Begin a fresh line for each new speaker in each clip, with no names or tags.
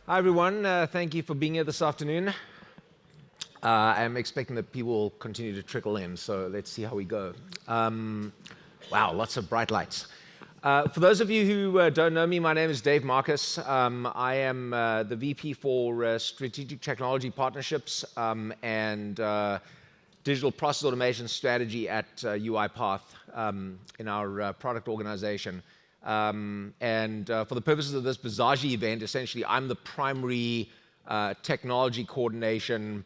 Hi, everyone. Thank you for being here this afternoon. I'm expecting that people will continue to trickle in, so let's see how we go. Wow, lots of bright lights. For those of you who don't know me, my name is Dave Marcus. I am the VP for Strategic Technology Partnerships and Digital Process Automation Strategy at UiPath in our product organization. For the purposes of this Bizagi event, essentially, I'm the primary technology coordination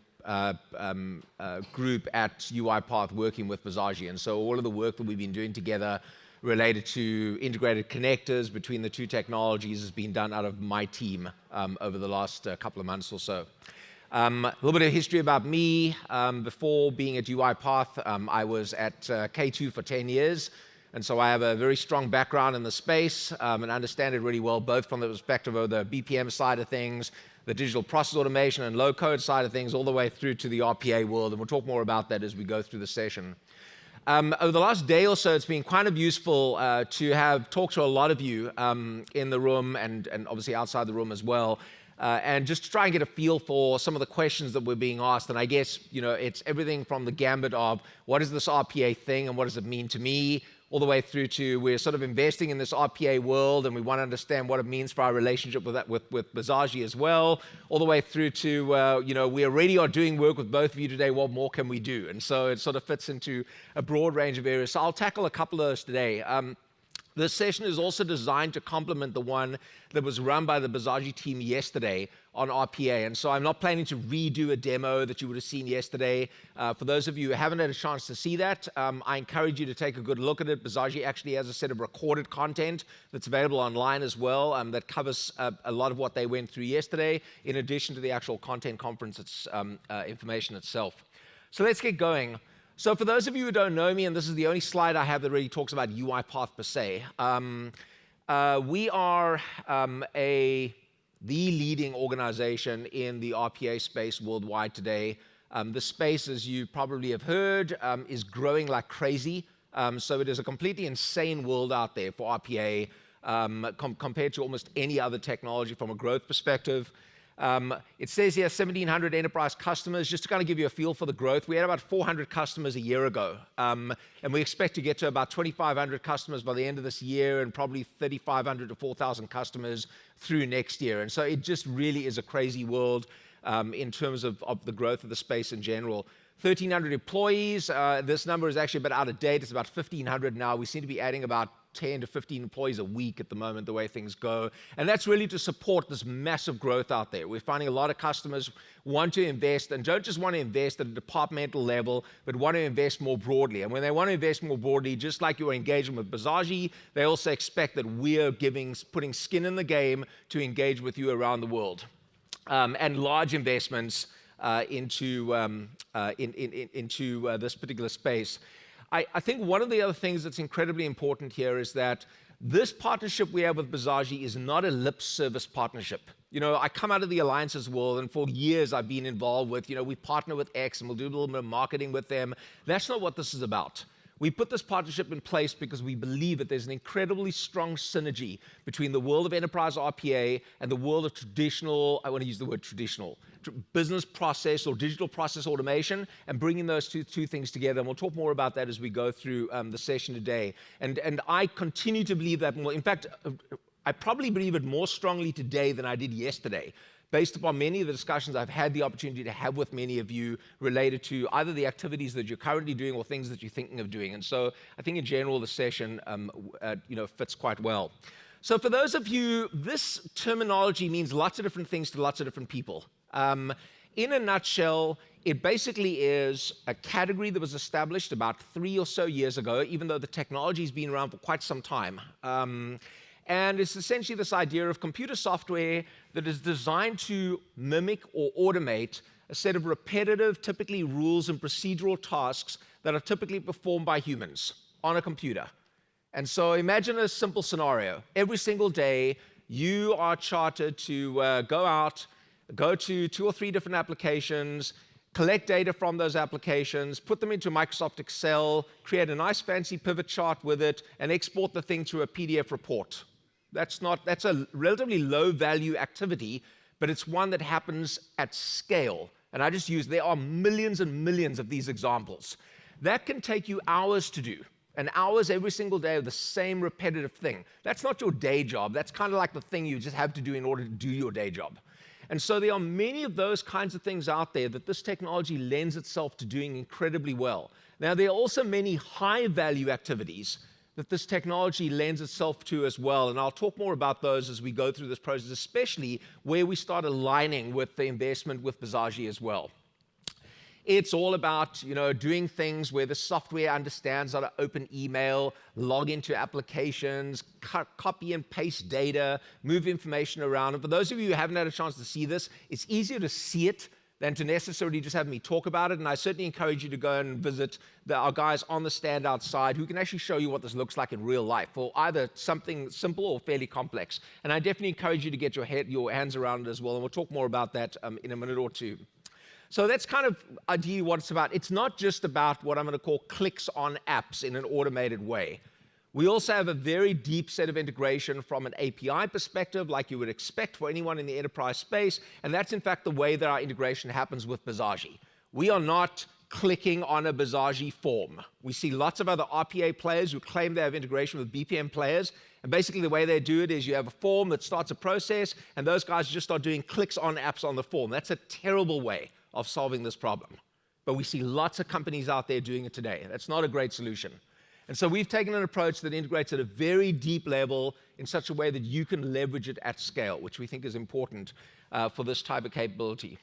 group at UiPath working with Bizagi. And so all of the work that we've been doing together related to integrated connectors between the two technologies has been done out of my team over the last couple of months or so. A little bit of history about me. Before being at UiPath, I was at K2 for 10 years. And so I have a very strong background in the space and understand it really well, both from the perspective of the BPM side of things, the digital process automation and low-code side of things, all the way through to the RPA world. And we'll talk more about that as we go through the session. Over the last day or so, it's been kind of useful to have talked to a lot of you in the room and obviously outside the room as well. And just to try and get a feel for some of the questions that we're being asked. And I guess, it's everything from the gambit of what is this RPA thing and what does it mean to me, all the way through to we're sort of investing in this RPA world and we want to understand what it means for our relationship with that with Bizagi as well, all the way through to, we already are doing work with both of you today, what more can we do? And so it sort of fits into a broad range of areas. So I'll tackle a couple of those today. This session is also designed to complement the one that was run by the Bizagi team yesterday on RPA. And so I'm not planning to redo a demo that you would have seen yesterday. For those of you who haven't had a chance to see that, I encourage you to take a good look at it. Bizagi actually has a set of recorded content that's available online as well that covers a lot of what they went through yesterday, in addition to the actual content conference information itself. So let's get going. So for those of you who don't know me, and this is the only slide I have that really talks about UiPath per se, we are the leading organization in the RPA space worldwide today. The space, as you probably have heard, is growing like crazy. So it is a completely insane world out there for RPA compared to almost any other technology from a growth perspective. It says here 1,700 enterprise customers. Just to kind of give you a feel for the growth, we had about 400 customers a year ago. And we expect to get to about 2,500 customers by the end of this year and probably 3,500 to 4,000 customers through next year. And so it just really is a crazy world in terms of the growth of the space in general. 1,300 employees. This number is actually a bit out of date. It's about 1,500 now. We seem to be adding about 10 to 15 employees a week at the moment, the way things go. And that's really to support this massive growth out there. We're finding a lot of customers want to invest and don't just want to invest at a departmental level, but want to invest more broadly. And when they want to invest more broadly, just like you're engaging with Bizagi, they also expect that we're putting skin in the game to engage with you around the world. And large investments into this particular space. I think one of the other things that's incredibly important here is that this partnership we have with Bizagi is not a lip service partnership. I come out of the alliances world, and for years I've been involved with, we partner with X and we'll do a little bit of marketing with them. That's not what this is about. We put this partnership in place because we believe that there's an incredibly strong synergy between the world of enterprise RPA and the world of traditional, I want to use the word traditional, business process or digital process automation, and bringing those two things together. And we'll talk more about that as we go through the session today. And I continue to believe that more. In fact, I probably believe it more strongly today than I did yesterday, based upon many of the discussions I've had the opportunity to have with many of you related to either the activities that you're currently doing or things that you're thinking of doing. And so I think in general, the session fits quite well. So for those of you, this terminology means lots of different things to lots of different people. In a nutshell, it basically is a category that was established about 3 or so years ago, even though the technology's been around for quite some time. And it's essentially this idea of computer software that is designed to mimic or automate a set of repetitive, typically rules and procedural tasks that are typically performed by humans on a computer. And so imagine a simple scenario. Every single day, you are chartered to go to 2 or 3 different applications, collect data from those applications, put them into Microsoft Excel, create a nice fancy pivot chart with it, and export the thing to a PDF report. That's a relatively low value activity, but it's one that happens at scale. And there are millions and millions of these examples. That can take you hours to do, and hours every single day of the same repetitive thing. That's not your day job. That's kind of like the thing you just have to do in order to do your day job. And so there are many of those kinds of things out there that this technology lends itself to doing incredibly well. Now, there are also many high-value activities that this technology lends itself to as well, and I'll talk more about those as we go through this process, especially where we start aligning with the investment with Bizagi as well. It's all about, doing things where the software understands how to open email, log into applications, copy and paste data, move information around. And for those of you who haven't had a chance to see this, it's easier to see it than to necessarily just have me talk about it. And I certainly encourage you to go and visit our guys on the stand outside who can actually show you what this looks like in real life, for either something simple or fairly complex. And I definitely encourage you to get your hands around it as well. And we'll talk more about that in a minute or two. So that's kind of ideally what it's about. It's not just about what I'm going to call clicks on apps in an automated way. We also have a very deep set of integration from an API perspective, like you would expect for anyone in the enterprise space, and that's in fact the way that our integration happens with Bizagi. We are not clicking on a Bizagi form. We see lots of other RPA players who claim they have integration with BPM players, and basically the way they do it is you have a form that starts a process, and those guys just start doing clicks on apps on the form. That's a terrible way of solving this problem. But we see lots of companies out there doing it today. That's not a great solution. And so we've taken an approach that integrates at a very deep level in such a way that you can leverage it at scale, which we think is important for this type of capability.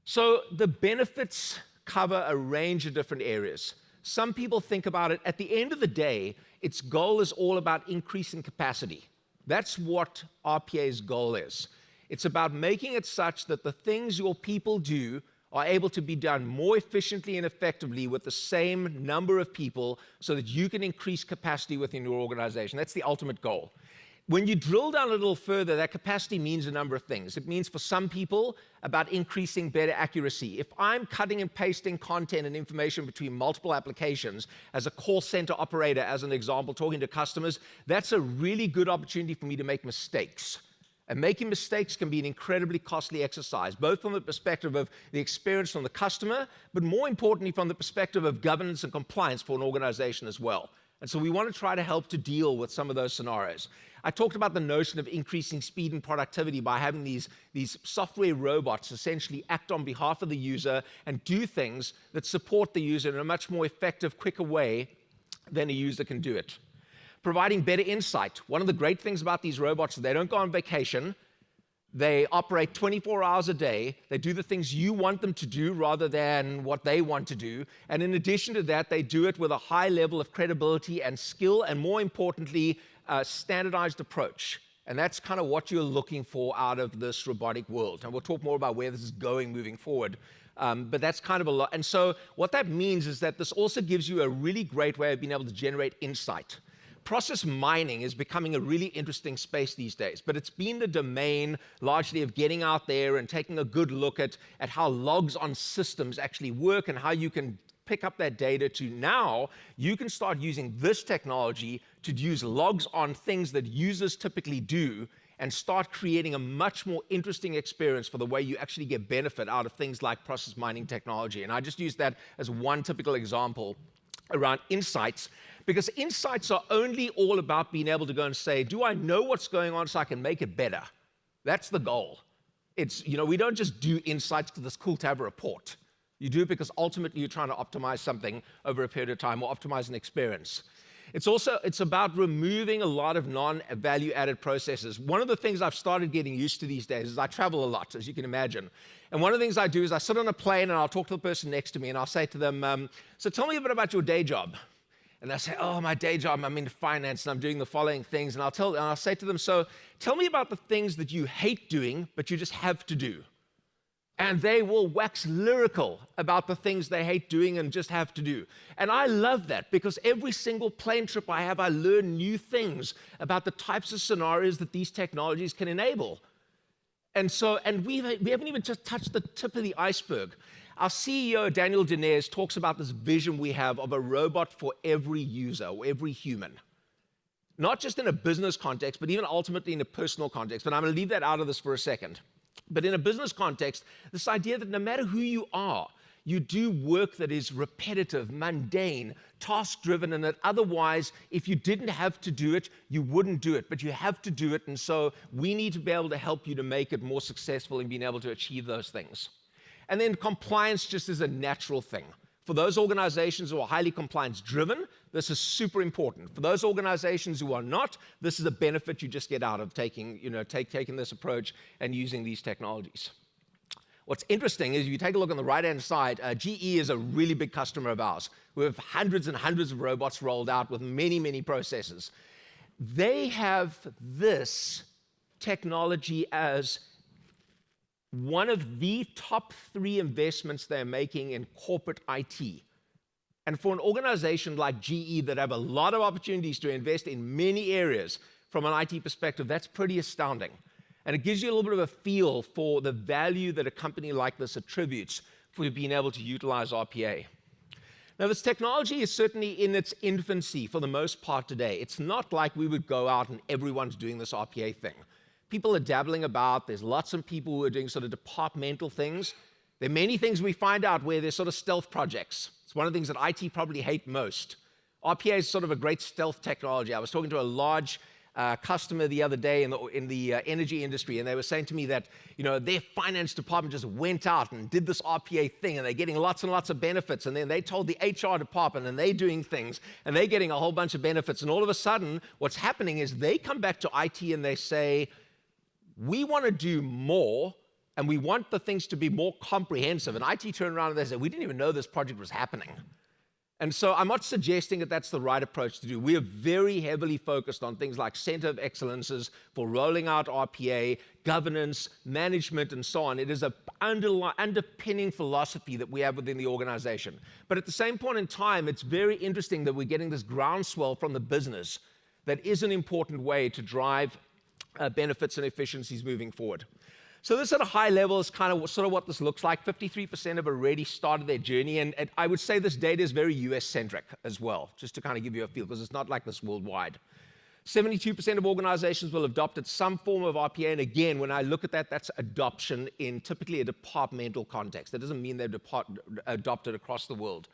So the benefits cover a range of different areas. Some people think about it, at the end of the day, its goal is all about increasing capacity. That's what RPA's goal is. It's about making it such that the things your people do are able to be done more efficiently and effectively with the same number of people so that you can increase capacity within your organization. That's the ultimate goal. When you drill down a little further, that capacity means a number of things. It means for some people about increasing better accuracy. If I'm cutting and pasting content and information between multiple applications as a call center operator, as an example, talking to customers, that's a really good opportunity for me to make mistakes. And making mistakes can be an incredibly costly exercise, both from the perspective of the experience from the customer, but more importantly from the perspective of governance and compliance for an organization as well. And so we want to try to help to deal with some of those scenarios. I talked about the notion of increasing speed and productivity by having these software robots essentially act on behalf of the user and do things that support the user in a much more effective, quicker way than a user can do it. Providing better insight. One of the great things about these robots is they don't go on vacation. They operate 24 hours a day. They do the things you want them to do rather than what they want to do. And in addition to that, they do it with a high level of credibility and skill, and more importantly, a standardized approach. And that's kind of what you're looking for out of this robotic world. And we'll talk more about where this is going moving forward. But that's kind of a lot. And so what that means is that this also gives you a really great way of being able to generate insight. Process mining is becoming a really interesting space these days, but it's been the domain largely of getting out there and taking a good look at how logs on systems actually work and how you can pick up that data to now you can start using this technology to use logs on things that users typically do and start creating a much more interesting experience for the way you actually get benefit out of things like process mining technology. And I just use that as one typical example around insights, because insights are only all about being able to go and say, do I know what's going on so I can make it better? That's the goal. It's, we don't just do insights because it's cool to have a report. You do it because ultimately you're trying to optimize something over a period of time or optimize an experience. It's about removing a lot of non-value added processes. One of the things I've started getting used to these days is I travel a lot, as you can imagine. And one of the things I do is I sit on a plane and I'll talk to the person next to me and I'll say to them, so tell me a bit about your day job. And they'll say, oh, my day job, I'm in finance and I'm doing the following things. And I'll say to them, so tell me about the things that you hate doing, but you just have to do. And they will wax lyrical about the things they hate doing and just have to do. And I love that because every single plane trip I have, I learn new things about the types of scenarios that these technologies can enable. And we haven't even just touched the tip of the iceberg. Our CEO, Daniel Dinez, talks about this vision we have of a robot for every user or every human. not just in a business context, but even ultimately in a personal context. But I'm going to leave that out of this for a second. But in a business context, this idea that no matter who you are, you do work that is repetitive, mundane, task-driven, and that otherwise, if you didn't have to do it, you wouldn't do it. But you have to do it, and so we need to be able to help you to make it more successful in being able to achieve those things. And then compliance just is a natural thing. For those organizations who are highly compliance-driven, this is super important. For those organizations who are not, this is a benefit you just get out of taking this approach and using these technologies. What's interesting is if you take a look on the right-hand side, GE is a really big customer of ours. We have hundreds and hundreds of robots rolled out with many, many processes. They have this technology as one of the top 3 investments they're making in corporate IT. And for an organization like GE that have a lot of opportunities to invest in many areas from an IT perspective, that's pretty astounding. And it gives you a little bit of a feel for the value that a company like this attributes for being able to utilize RPA. Now, this technology is certainly in its infancy for the most part today. It's not like we would go out and everyone's doing this RPA thing. People are dabbling about. There's lots of people who are doing sort of departmental things. There are many things we find out where there's sort of stealth projects. It's one of the things that IT probably hate most. RPA is sort of a great stealth technology. I was talking to a large customer the other day in the energy industry, and they were saying to me that their finance department just went out and did this RPA thing, and they're getting lots and lots of benefits, and then they told the HR department, and they're doing things, and they're getting a whole bunch of benefits, and all of a sudden, what's happening is they come back to IT and they say, we want to do more, and we want the things to be more comprehensive, and IT turn around and they say, we didn't even know this project was happening. And so I'm not suggesting that that's the right approach to do. We are very heavily focused on things like center of excellences for rolling out RPA, governance, management, and so on. It is an underpinning philosophy that we have within the organization. But at the same point in time, it's very interesting that we're getting this groundswell from the business that is an important way to drive benefits and efficiencies moving forward. So this at a high level is kind of sort of what this looks like. 53% have already started their journey, and I would say this data is very US-centric as well, just to kind of give you a feel, because it's not like this worldwide. 72% of organizations will adopt at some form of RPA, and again, when I look at that, that's adoption in typically a departmental context. That doesn't mean they've adopted across the world.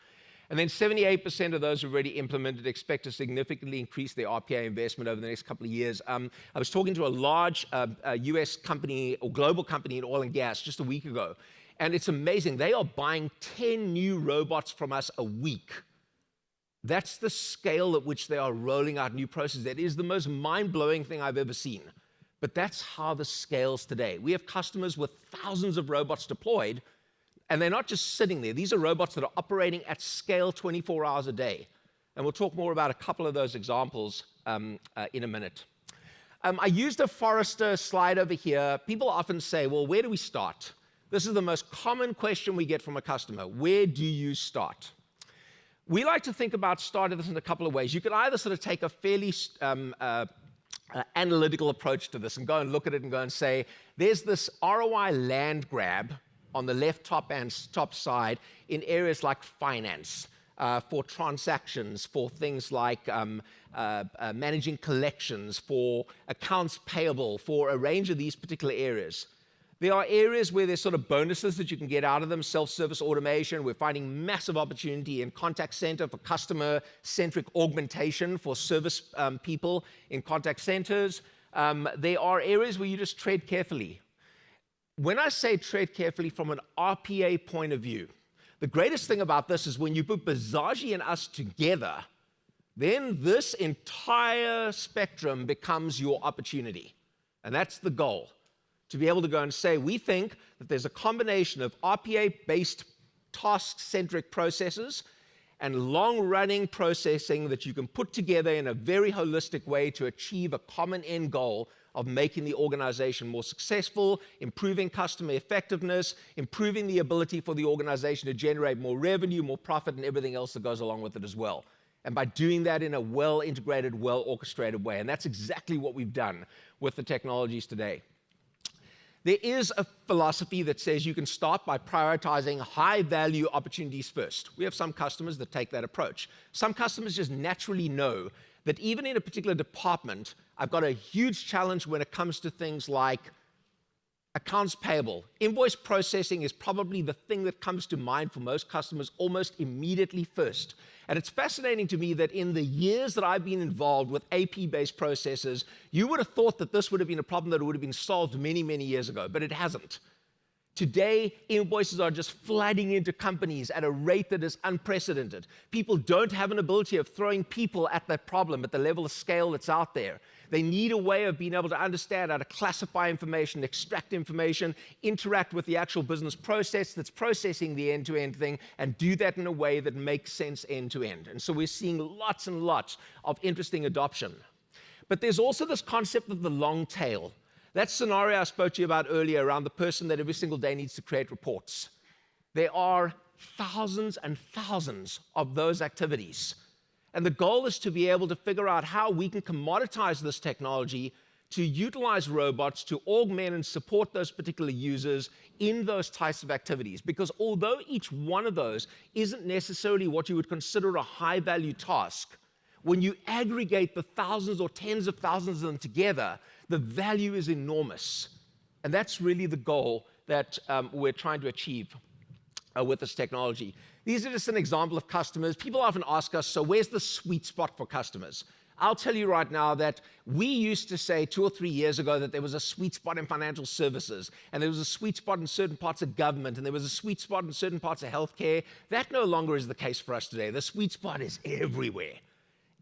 And then 78% of those who already implemented expect to significantly increase their RPA investment over the next couple of years. I was talking to a large US company or global company in oil and gas just a week ago, and it's amazing. They are buying 10 new robots from us a week. That's the scale at which they are rolling out new processes. That is the most mind-blowing thing I've ever seen. But that's how this scales today. We have customers with thousands of robots deployed, and they're not just sitting there. These are robots that are operating at scale 24 hours a day. And we'll talk more about a couple of those examples in a minute. I used a Forrester slide over here. People often say, well, where do we start? This is the most common question we get from a customer. Where do you start? We like to think about starting this in a couple of ways. You can either sort of take a fairly analytical approach to this and go and look at it and go and say, there's this ROI land grab on the left top side in areas like finance, for transactions, for things like managing collections, for accounts payable, for a range of these particular areas. There are areas where there's sort of bonuses that you can get out of them, self-service automation. We're finding massive opportunity in contact center for customer-centric augmentation for service people in contact centers. There are areas where you just tread carefully. When I say tread carefully from an RPA point of view, the greatest thing about this is when you put Bizagi and us together, then this entire spectrum becomes your opportunity. And that's the goal, to be able to go and say, we think that there's a combination of RPA-based task-centric processes and long-running processing that you can put together in a very holistic way to achieve a common end goal of making the organization more successful, improving customer effectiveness, improving the ability for the organization to generate more revenue, more profit, and everything else that goes along with it as well. And by doing that in a well-integrated, well-orchestrated way. And that's exactly what we've done with the technologies today. There is a philosophy that says you can start by prioritizing high-value opportunities first. We have some customers that take that approach. Some customers just naturally know that even in a particular department, I've got a huge challenge when it comes to things like accounts payable. Invoice processing is probably the thing that comes to mind for most customers almost immediately first. And it's fascinating to me that in the years that I've been involved with AP-based processes, you would have thought that this would have been a problem that would have been solved many, many years ago, but it hasn't. Today, invoices are just flooding into companies at a rate that is unprecedented. People don't have an ability of throwing people at that problem at the level of scale that's out there. They need a way of being able to understand how to classify information, extract information, interact with the actual business process that's processing the end-to-end thing, and do that in a way that makes sense end-to-end. And so we're seeing lots and lots of interesting adoption. But there's also this concept of the long tail. That scenario I spoke to you about earlier around the person that every single day needs to create reports. There are thousands and thousands of those activities. And the goal is to be able to figure out how we can commoditize this technology to utilize robots to augment and support those particular users in those types of activities. Because although each one of those isn't necessarily what you would consider a high-value task, when you aggregate the thousands or tens of thousands of them together, the value is enormous. And that's really the goal that we're trying to achieve with this technology. These are just an example of customers. People often ask us, so where's the sweet spot for customers? I'll tell you right now that we used to say 2 or 3 years ago that there was a sweet spot in financial services, and there was a sweet spot in certain parts of government, and there was a sweet spot in certain parts of healthcare. That no longer is the case for us today. The sweet spot is everywhere.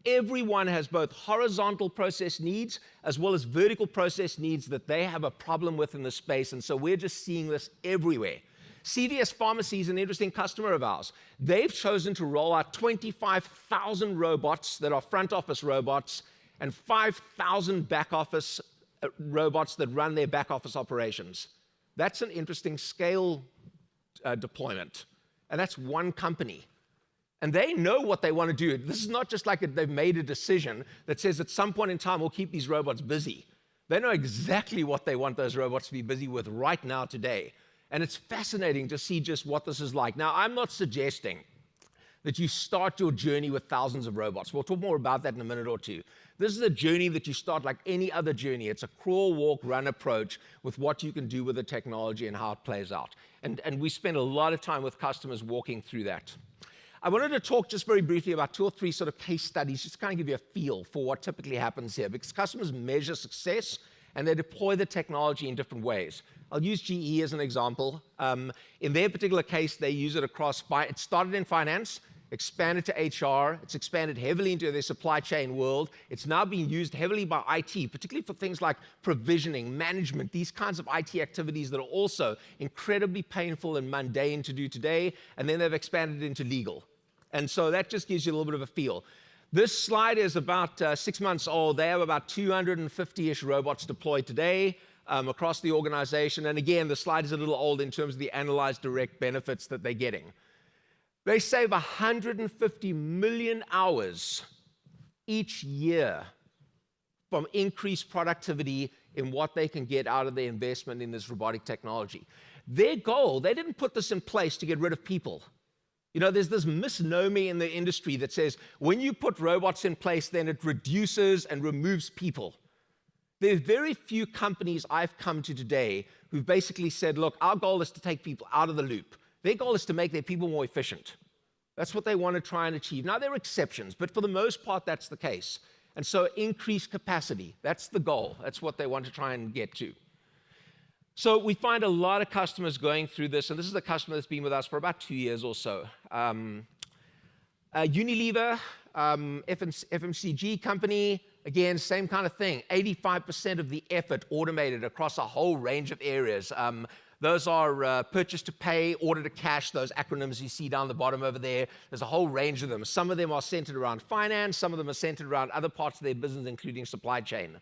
Everyone has both horizontal process needs as well as vertical process needs that they have a problem with in the space, and so we're just seeing this everywhere. CVS Pharmacy is an interesting customer of ours. They've chosen to roll out 25,000 robots that are front office robots and 5,000 back office robots that run their back office operations. That's an interesting scale deployment, and that's one company. And they know what they want to do. This is not just like they've made a decision that says at some point in time we'll keep these robots busy. They know exactly what they want those robots to be busy with right now today. And it's fascinating to see just what this is like. Now, I'm not suggesting that you start your journey with thousands of robots. We'll talk more about that in a minute or two. This is a journey that you start like any other journey. It's a crawl, walk, run approach with what you can do with the technology and how it plays out. And we spend a lot of time with customers walking through that. I wanted to talk just very briefly about 2 or 3 sort of case studies, just to kind of give you a feel for what typically happens here, because customers measure success and they deploy the technology in different ways. I'll use GE as an example. In their particular case, they use it across, it started in finance, expanded to HR, it's expanded heavily into their supply chain world. It's now being used heavily by IT, particularly for things like provisioning, management, these kinds of IT activities that are also incredibly painful and mundane to do today, and then they've expanded into legal. And so that just gives you a little bit of a feel. This slide is about 6 months old. They have about 250-ish robots deployed today across the organization. And again, the slide is a little old in terms of the analyzed direct benefits that they're getting. They save 150 million hours each year from increased productivity in what they can get out of their investment in this robotic technology. Their goal, they didn't put this in place to get rid of people. You know, there's this misnomer in the industry that says when you put robots in place, then it reduces and removes people. There are very few companies I've come to today who've basically said, look, our goal is to take people out of the loop. Their goal is to make their people more efficient. That's what they want to try and achieve. Now, there are exceptions, but for the most part, that's the case. And so increased capacity, that's the goal. That's what they want to try and get to. So we find a lot of customers going through this, and this is a customer that's been with us for about 2 years or so. Unilever, FMCG company, again, same kind of thing. 85% of the effort automated across a whole range of areas. Those are purchase to pay, order to cash, those acronyms you see down the bottom over there. There's a whole range of them. Some of them are centered around finance, some of them are centered around other parts of their business, including supply chain.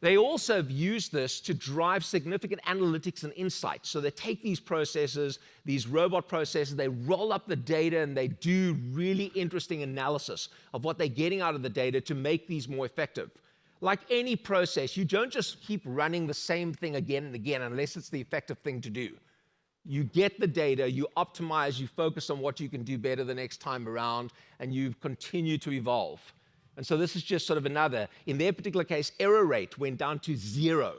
They also have used this to drive significant analytics and insights. So they take these processes, these robot processes, they roll up the data, and they do really interesting analysis of what they're getting out of the data to make these more effective. Like any process, you don't just keep running the same thing again and again unless it's the effective thing to do. You get the data, you optimize, you focus on what you can do better the next time around, and you continue to evolve. And so this is just sort of another. In their particular case, error rate went down to 0.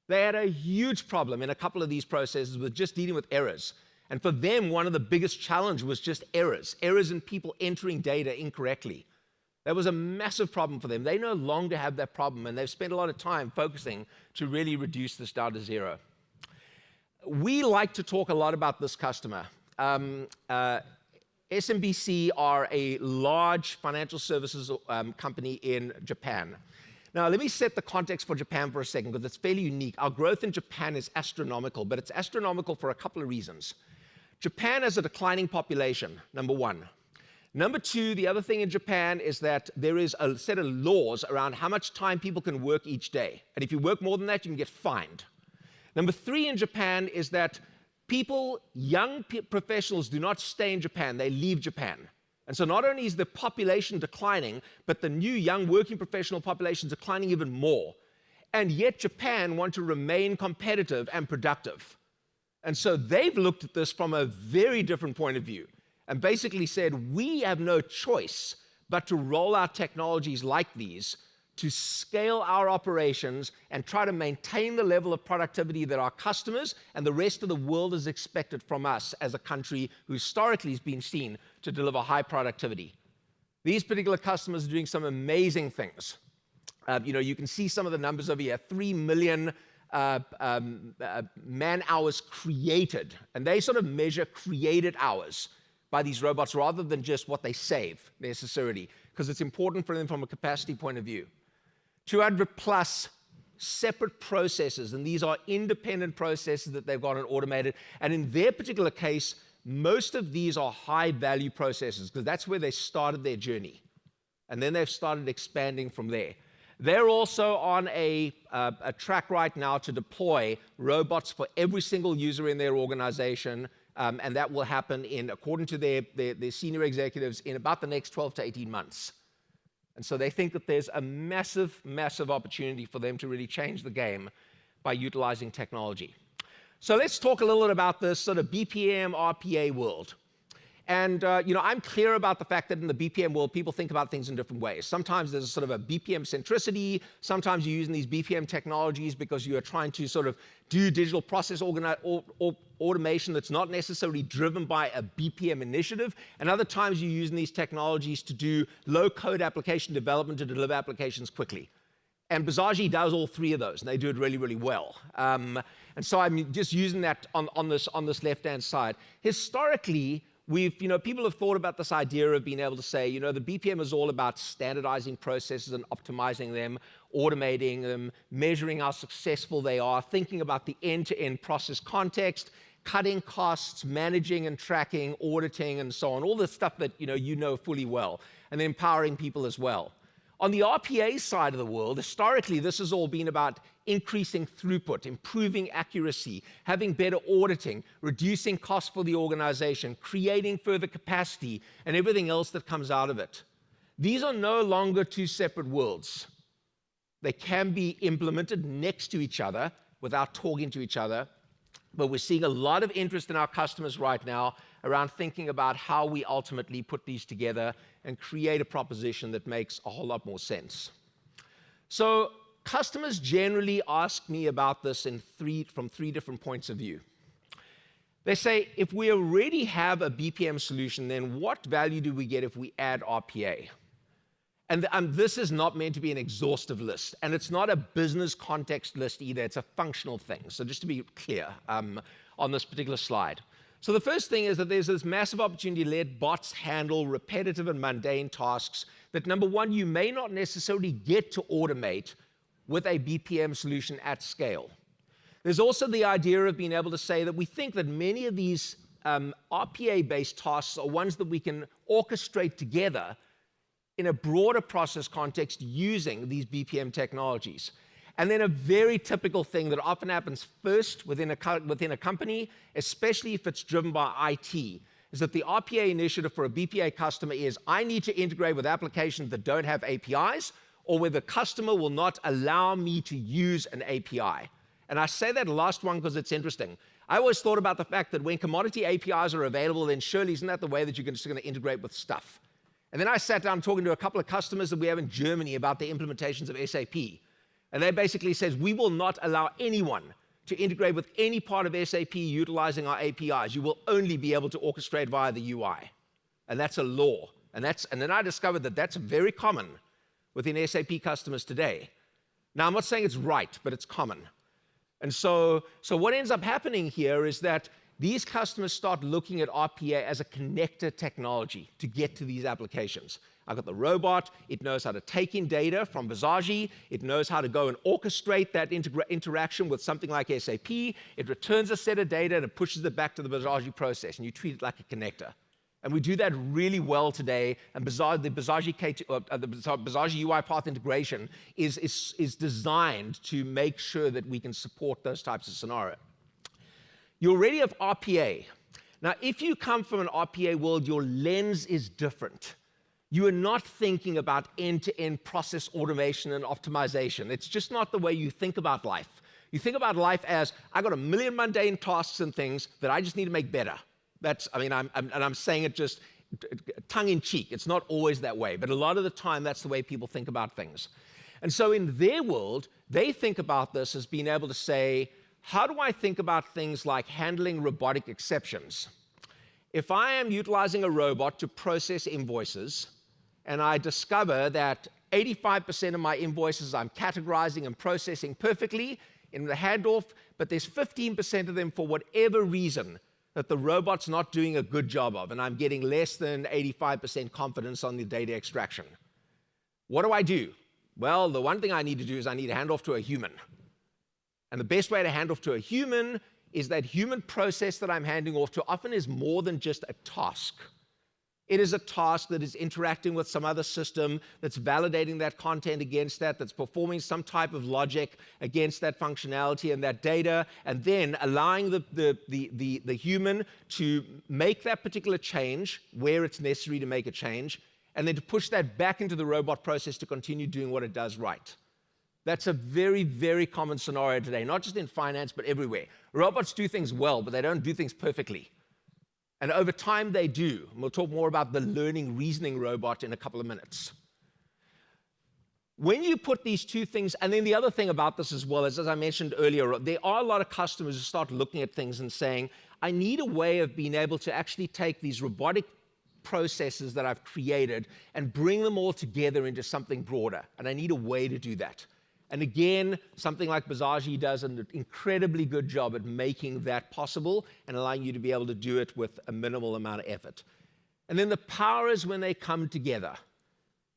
They had a huge problem in a couple of these processes with just dealing with errors. And for them, one of the biggest challenges was just errors in people entering data incorrectly. That was a massive problem for them. They no longer have that problem, and they've spent a lot of time focusing to really reduce this down to 0. We like to talk a lot about this customer. SMBC are a large financial services company in Japan. Now, let me set the context for Japan for a second, because it's fairly unique. Our growth in Japan is astronomical, but it's astronomical for a couple of reasons. Japan has a declining population, number one. Number two, the other thing in Japan is that there is a set of laws around how much time people can work each day. And if you work more than that, you can get fined. Number three in Japan is that young professionals do not stay in Japan, they leave Japan. And so not only is the population declining, but the new young working professional population is declining even more. And yet Japan want to remain competitive and productive. And so they've looked at this from a very different point of view and basically said, we have no choice but to roll out technologies like these to scale our operations and try to maintain the level of productivity that our customers and the rest of the world has expected from us as a country who historically has been seen to deliver high productivity. These particular customers are doing some amazing things. You can see some of the numbers over here, 3 million man-hours created, and they sort of measure created hours by these robots rather than just what they save necessarily, because it's important for them from a capacity point of view. 200 plus separate processes, and these are independent processes that they've got and automated. And in their particular case, most of these are high-value processes because that's where they started their journey. And then they've started expanding from there. They're also on a track right now to deploy robots for every single user in their organization, and that will happen according to their senior executives, in about the next 12 to 18 months. And so they think that there's a massive, massive opportunity for them to really change the game by utilizing technology. So let's talk a little bit about this sort of BPM, RPA world. And I'm clear about the fact that in the BPM world, people think about things in different ways. Sometimes there's sort of a BPM centricity. Sometimes you're using these BPM technologies because you are trying to sort of do digital process automation that's not necessarily driven by a BPM initiative. And other times you're using these technologies to do low-code application development to deliver applications quickly. And Bizagi does all three of those, and they do it really, really well. And so I'm just using that on this left-hand side. Historically, people have thought about this idea of being able to say, the BPM is all about standardizing processes and optimizing them, automating them, measuring how successful they are, thinking about the end-to-end process context, cutting costs, managing and tracking, auditing, and so on, all the stuff that you know fully well, and then empowering people as well. On the RPA side of the world, historically, this has all been about increasing throughput, improving accuracy, having better auditing, reducing costs for the organization, creating further capacity, and everything else that comes out of it. These are no longer two separate worlds. They can be implemented next to each other without talking to each other, but we're seeing a lot of interest in our customers right now around thinking about how we ultimately put these together and create a proposition that makes a whole lot more sense. So customers generally ask me about this from three different points of view. They say, if we already have a BPM solution, then what value do we get if we add RPA? And this is not meant to be an exhaustive list, and it's not a business context list either. It's a functional thing. So just to be clear on this particular slide. So the first thing is that there's this massive opportunity to let bots handle repetitive and mundane tasks that, number one, you may not necessarily get to automate with a BPM solution at scale. There's also the idea of being able to say that we think that many of these RPA-based tasks are ones that we can orchestrate together in a broader process context using these BPM technologies. And then a very typical thing that often happens first within a company, especially if it's driven by IT, is that the RPA initiative for a BPA customer is, I need to integrate with applications that don't have APIs, or where the customer will not allow me to use an API. And I say that last one because it's interesting. I always thought about the fact that when commodity APIs are available, then surely isn't that the way that you're just going to integrate with stuff? And then I sat down talking to a couple of customers that we have in Germany about the implementations of SAP. And they basically said, we will not allow anyone to integrate with any part of SAP utilizing our APIs. You will only be able to orchestrate via the UI. And that's a law. And then I discovered that that's very common within SAP customers today. Now, I'm not saying it's right, but it's common. And so what ends up happening here is that these customers start looking at RPA as a connector technology to get to these applications. I've got the robot. It knows how to take in data from Bizagi. It knows how to go and orchestrate that interaction with something like SAP. It returns a set of data and it pushes it back to the Bizagi process, and you treat it like a connector. And we do that really well today, and the Bizagi UiPath integration is designed to make sure that we can support those types of scenarios. You already have RPA. Now, if you come from an RPA world, your lens is different. You are not thinking about end-to-end process automation and optimization. It's just not the way you think about life. You think about life as, I got a million mundane tasks and things that I just need to make better. I'm saying it just tongue-in-cheek. It's not always that way, but a lot of the time, that's the way people think about things. And so in their world, they think about this as being able to say, how do I think about things like handling robotic exceptions? If I am utilizing a robot to process invoices, and I discover that 85% of my invoices I'm categorizing and processing perfectly in the handoff, but there's 15% of them for whatever reason that the robot's not doing a good job of, and I'm getting less than 85% confidence on the data extraction. What do? Well, the one thing I need to do is I need to hand off to a human. And the best way to hand off to a human is that human process that I'm handing off to often is more than just a task. It is a task that is interacting with some other system, that's validating that content against that, that's performing some type of logic against that functionality and that data, and then allowing the human to make that particular change where it's necessary to make a change, and then to push that back into the robot process to continue doing what it does right. That's a very, very common scenario today, not just in finance, but everywhere. Robots do things well, but they don't do things perfectly. And over time, they do. And we'll talk more about the learning, reasoning robot in a couple of minutes. When you put these two things, and then the other thing about this as well is, as I mentioned earlier, there are a lot of customers who start looking at things and saying, I need a way of being able to actually take these robotic processes that I've created and bring them all together into something broader. And I need a way to do that. And again, something like Bizagi does an incredibly good job at making that possible and allowing you to be able to do it with a minimal amount of effort. And then the power is when they come together.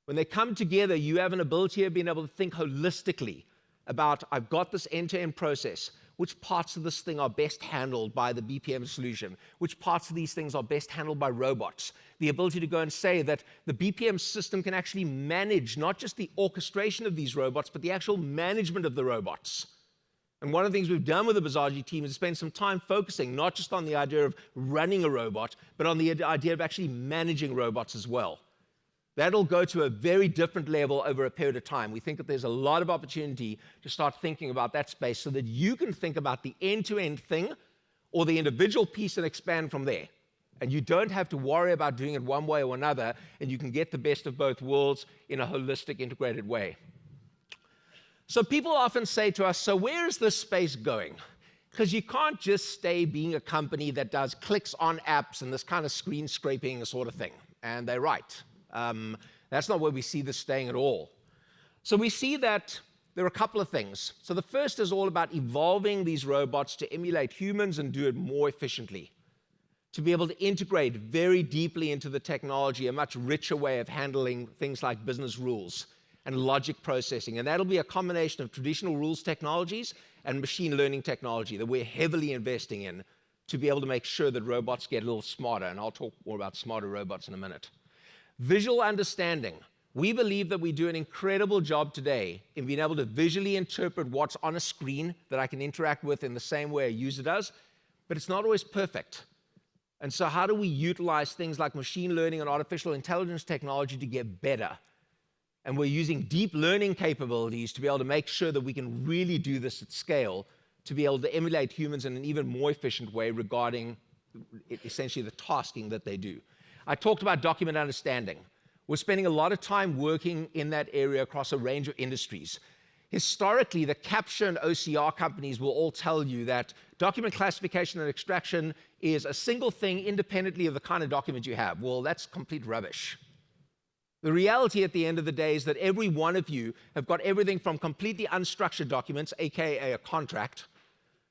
When they come together, you have an ability of being able to think holistically about, I've got this end-to-end process. Which parts of this thing are best handled by the BPM solution? Which parts of these things are best handled by robots? The ability to go and say that the BPM system can actually manage not just the orchestration of these robots, but the actual management of the robots. And one of the things we've done with the Bizagi team is spend some time focusing not just on the idea of running a robot, but on the idea of actually managing robots as well. That'll go to a very different level over a period of time. We think that there's a lot of opportunity to start thinking about that space so that you can think about the end-to-end thing or the individual piece and expand from there. And you don't have to worry about doing it one way or another, and you can get the best of both worlds in a holistic, integrated way. So people often say to us, so where is this space going? Because you can't just stay being a company that does clicks on apps and this kind of screen scraping sort of thing. And they're right. That's not where we see this staying at all. So we see that there are a couple of things. So the first is all about evolving these robots to emulate humans and do it more efficiently, to be able to integrate very deeply into the technology, a much richer way of handling things like business rules and logic processing. And that'll be a combination of traditional rules technologies and machine learning technology that we're heavily investing in to be able to make sure that robots get a little smarter. And I'll talk more about smarter robots in a minute. Visual understanding. We believe that we do an incredible job today in being able to visually interpret what's on a screen that I can interact with in the same way a user does, but it's not always perfect. And so how do we utilize things like machine learning and artificial intelligence technology to get better? And we're using deep learning capabilities to be able to make sure that we can really do this at scale, to be able to emulate humans in an even more efficient way regarding essentially the tasking that they do. I talked about document understanding. We're spending a lot of time working in that area across a range of industries. Historically, the capture and OCR companies will all tell you that document classification and extraction is a single thing independently of the kind of document you have. Well, that's complete rubbish. The reality at the end of the day is that every one of you have got everything from completely unstructured documents, aka a contract,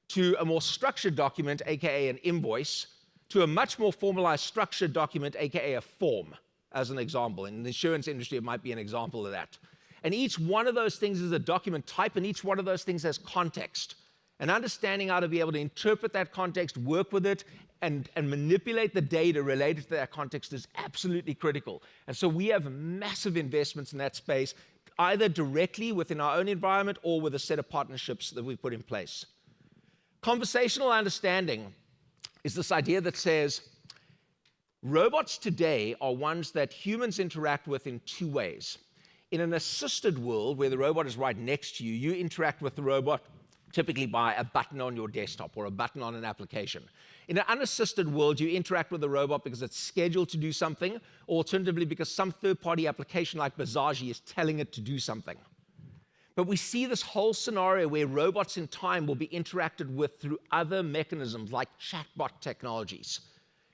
to a more structured document, aka an invoice, to a much more formalized structured document, aka a form, as an example. In the insurance industry, it might be an example of that. And each one of those things is a document type, and each one of those things has context. And understanding how to be able to interpret that context, work with it, and manipulate the data related to that context is absolutely critical. And so we have massive investments in that space, either directly within our own environment or with a set of partnerships that we've put in place. Conversational understanding is this idea that says robots today are ones that humans interact with in two ways. In an assisted world, where the robot is right next to you, you interact with the robot typically by a button on your desktop or a button on an application. In an unassisted world, you interact with the robot because it's scheduled to do something, or alternatively because some third-party application like Bizagi is telling it to do something. But we see this whole scenario where robots in time will be interacted with through other mechanisms like chatbot technologies.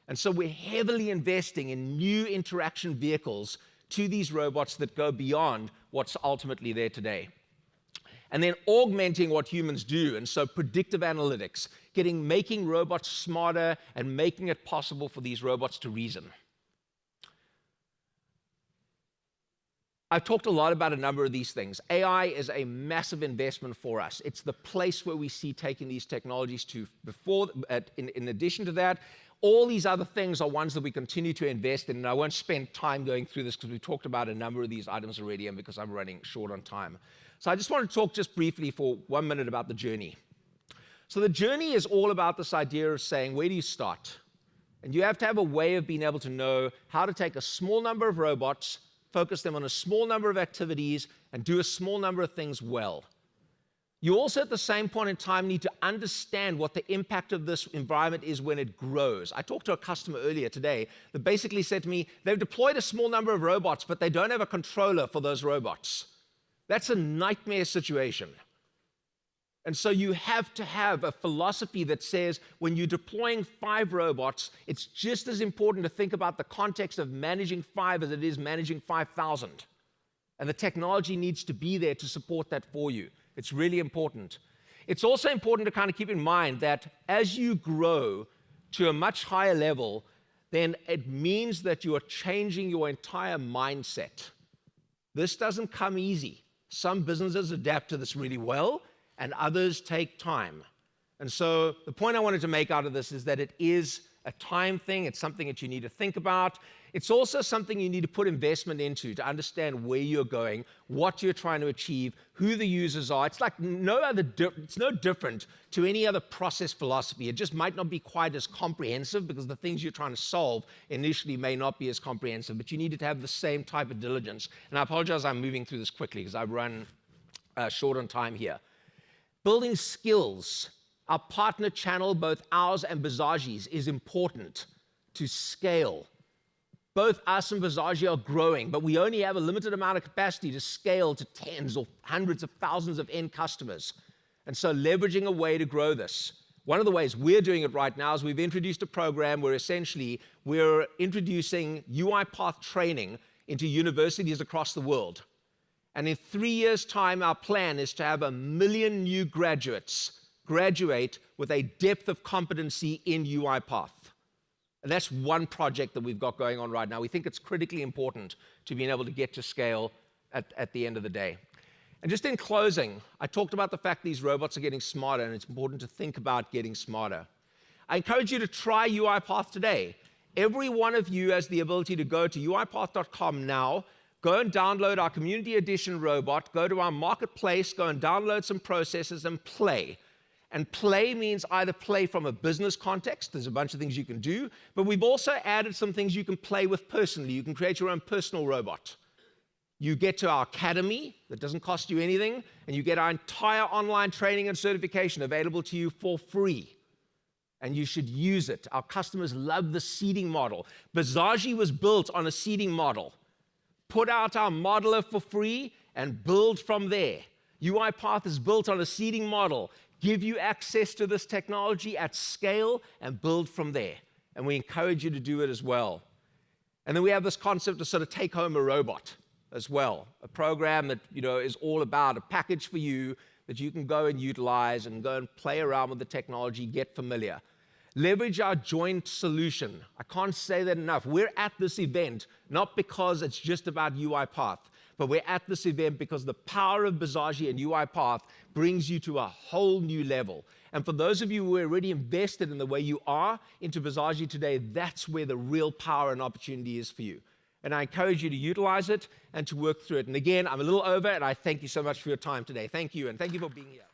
And so we're heavily investing in new interaction vehicles to these robots that go beyond what's ultimately there today. And then augmenting what humans do, and so predictive analytics, making robots smarter and making it possible for these robots to reason. I've talked a lot about a number of these things. AI is a massive investment for us. It's the place where we see taking these technologies to. In addition to that, all these other things are ones that we continue to invest in, and I won't spend time going through this because we've talked about a number of these items already and because I'm running short on time. So I just want to talk just briefly for 1 minute about the journey. So the journey is all about this idea of saying, where do you start? And you have to have a way of being able to know how to take a small number of robots, focus them on a small number of activities, and do a small number of things well. You also, at the same point in time, need to understand what the impact of this environment is when it grows. I talked to a customer earlier today that basically said to me, they've deployed a small number of robots, but they don't have a controller for those robots. That's a nightmare situation. And so you have to have a philosophy that says when you're deploying 5 robots, it's just as important to think about the context of managing 5 as it is managing 5,000. And the technology needs to be there to support that for you. It's really important. It's also important to kind of keep in mind that as you grow to a much higher level, then it means that you are changing your entire mindset. This doesn't come easy. Some businesses adapt to this really well, and others take time. And so the point I wanted to make out of this is that it is a time thing. It's something that you need to think about. It's also something you need to put investment into to understand where you're going, what you're trying to achieve, who the users are. It's like it's no different to any other process philosophy. It just might not be quite as comprehensive because the things you're trying to solve initially may not be as comprehensive, but you need to have the same type of diligence. And I apologize I'm moving through this quickly because I've run short on time here. Building skills. Our partner channel, both ours and Bizagi's, is important to scale. Both us and Bizagi are growing, but we only have a limited amount of capacity to scale to tens or hundreds of thousands of end customers. And so leveraging a way to grow this. One of the ways we're doing it right now is we've introduced a program where essentially we're introducing UiPath training into universities across the world. And in 3 years' time, our plan is to have 1 million new graduates graduate with a depth of competency in UiPath. And that's one project that we've got going on right now. We think it's critically important to being able to get to scale at the end of the day. And just in closing, I talked about the fact these robots are getting smarter, and it's important to think about getting smarter. I encourage you to try UiPath today. Every one of you has the ability to go to uipath.com now, go and download our Community Edition robot, go to our marketplace, go and download some processes and play. And play means either play from a business context, there's a bunch of things you can do, but we've also added some things you can play with personally. You can create your own personal robot. You get to our academy, that doesn't cost you anything, and you get our entire online training and certification available to you for free. And you should use it. Our customers love the seeding model. Bizagi was built on a seeding model. put out our modeler for free and build from there. UiPath is built on a seeding model. Give you access to this technology at scale and build from there. And we encourage you to do it as well. And then we have this concept to sort of take home a robot as well, a program that is all about a package for you that you can go and utilize and go and play around with the technology, get familiar. Leverage our joint solution. I can't say that enough. We're at this event not because it's just about UiPath, but we're at this event because the power of Bizagi and UiPath brings you to a whole new level. And for those of you who are already invested in the way you are into Bizagi today, that's where the real power and opportunity is for you. And I encourage you to utilize it and to work through it. And again, I'm a little over, and I thank you so much for your time today. Thank you, and thank you for being here.